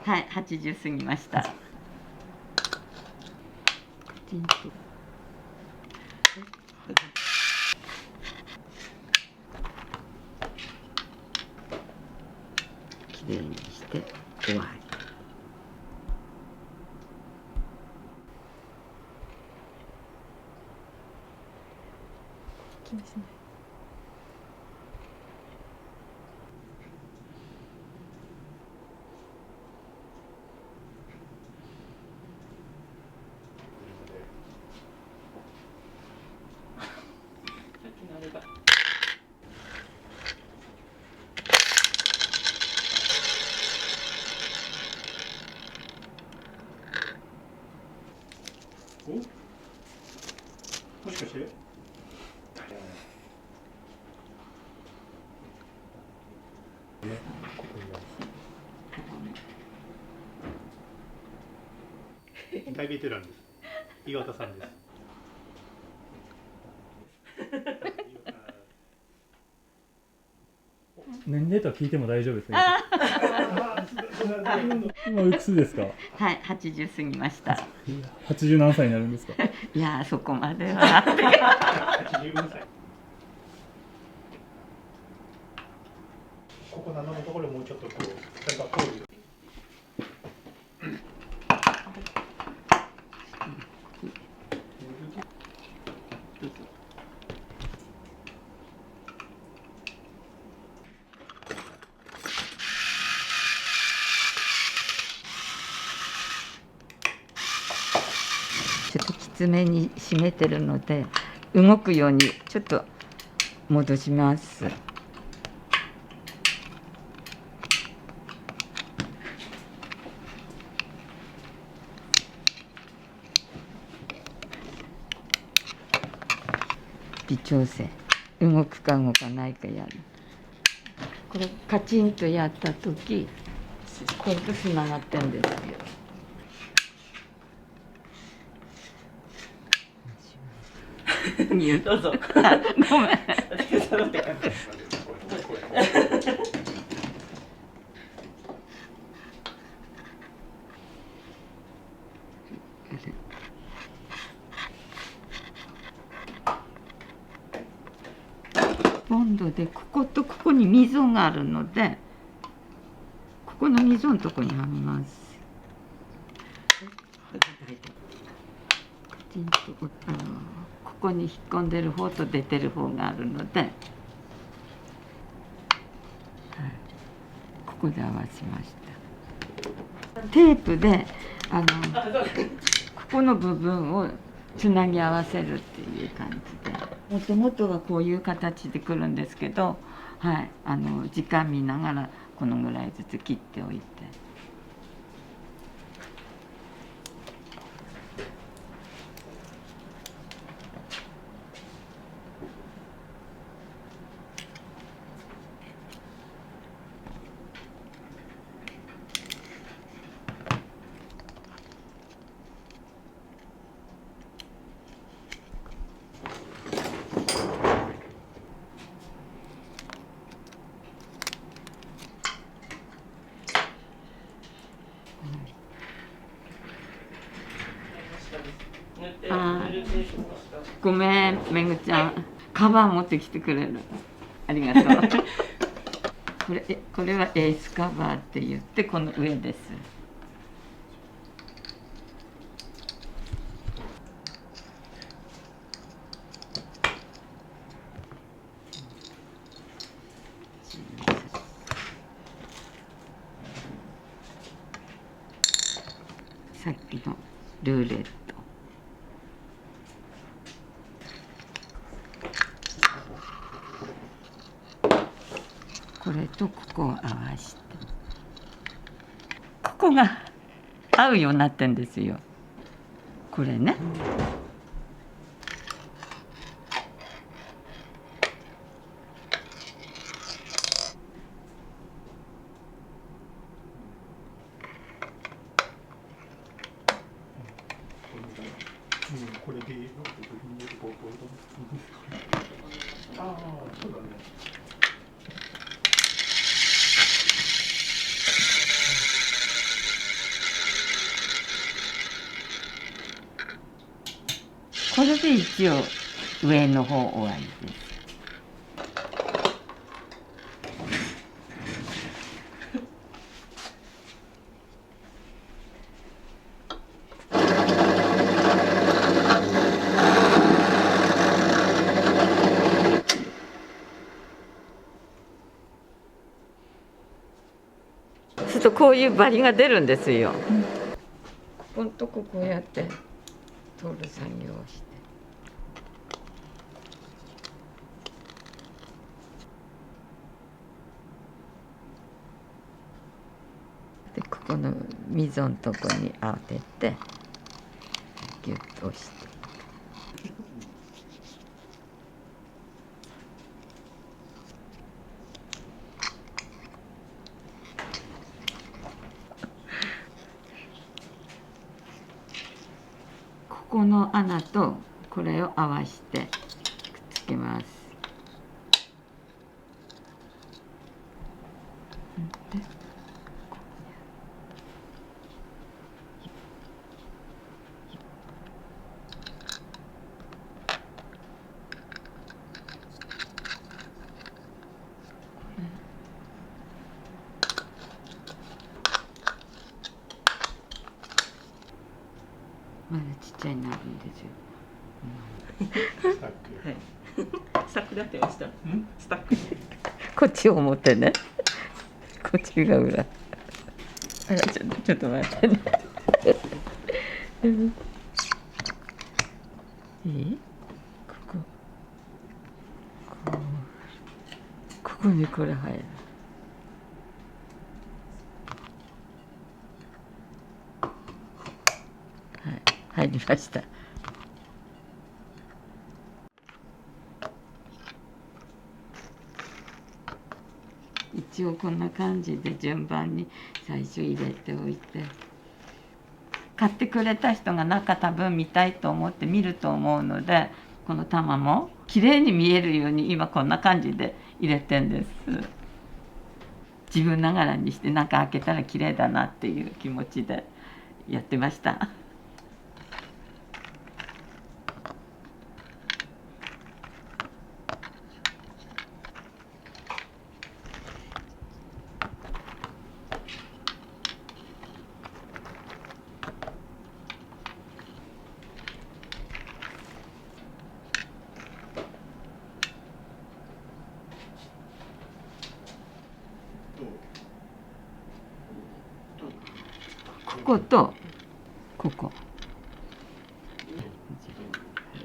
はい、80過ぎました。きれいにして終わり。気にしない。お、もしかして大ベテランです。岩田さんです。年齢とは聞いても大丈夫ですね。今おいくつですか？はい、80過ぎました。80何歳になるんですか？いやー、そこまでは。84歳。ここ7のところもうちょっとこうセンターポール。ちょっときつめに締めてるので動くようにちょっと戻します。微調整、動くか動かないかやる。これカチンとやった時これとつながってるんですよ。どうぞ。ごめん。ボンドでこことここに溝があるので、ここの溝のとこにはめます。きちんとここに引っ込んでる方と出てる方があるので、はい、ここで合わせました。テープでここの部分をつなぎ合わせるっていう感じで、もともとはこういう形でくるんですけど、はい、時間見ながらこのぐらいずつ切っておいて。ごめん、めぐちゃん、カバー持ってきてくれる。ありがとう。これはエースカバーって言って、この上です。さっきのルーレット。これとここを合わせて、ここが合うようになってんですよ。これね。これでいいの？ああ、そうだね。これで一応上の方終わりです。するとこういうバリが出るんですよ。ここのとここうやって取る作業をして。でここの溝のとこに当ててギュッと押して。ここの穴とこれを合わせてくっつけます。まだちっちゃいなるんですよ。スタック。スタックでやってました。スタック。こっち表ね。こっちが裏。あらちょっと待ってね。いい？ここにこれ入る。はい、入りました。一応こんな感じで順番に最初入れておいて、買ってくれた人が中多分見たいと思って見ると思うので、この玉も綺麗に見えるように今こんな感じで入れてんです。自分ながらにして中開けたら綺麗だなっていう気持ちでやってました。こことここ、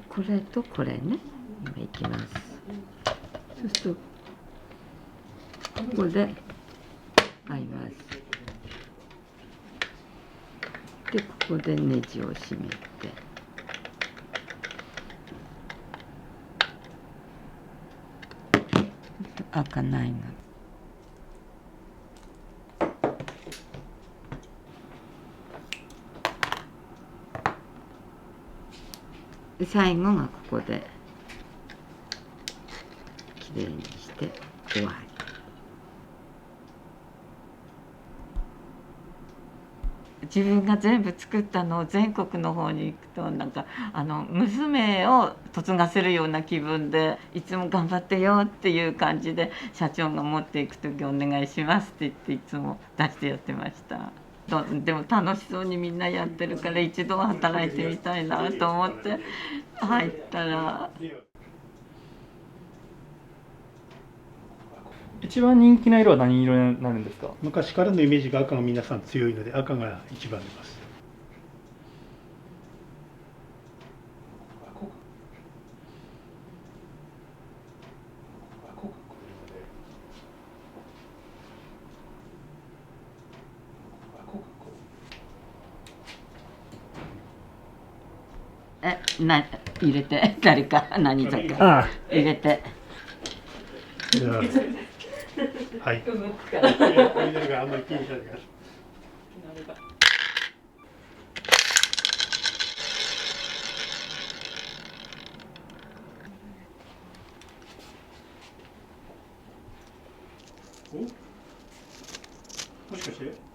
これとこれね、今いきます。そうするとここで合います。でここでネジを締めて、開かないの。最後がここできれいにして終わり。自分が全部作ったのを全国の方に行くとなんか娘を嫁がせるような気分で、いつも頑張ってよっていう感じで社長が持っていく時お願いしますって言っていつも出してやってました。でも楽しそうにみんなやってるから一度は働いてみたいなと思って入ったら。一番人気な色は何色になるんですか？昔からのイメージが赤が皆さん強いので赤が一番出ます。入れて誰か何坂入れて。じゃあはい。緑があんまり気にしないから。お？もしかして？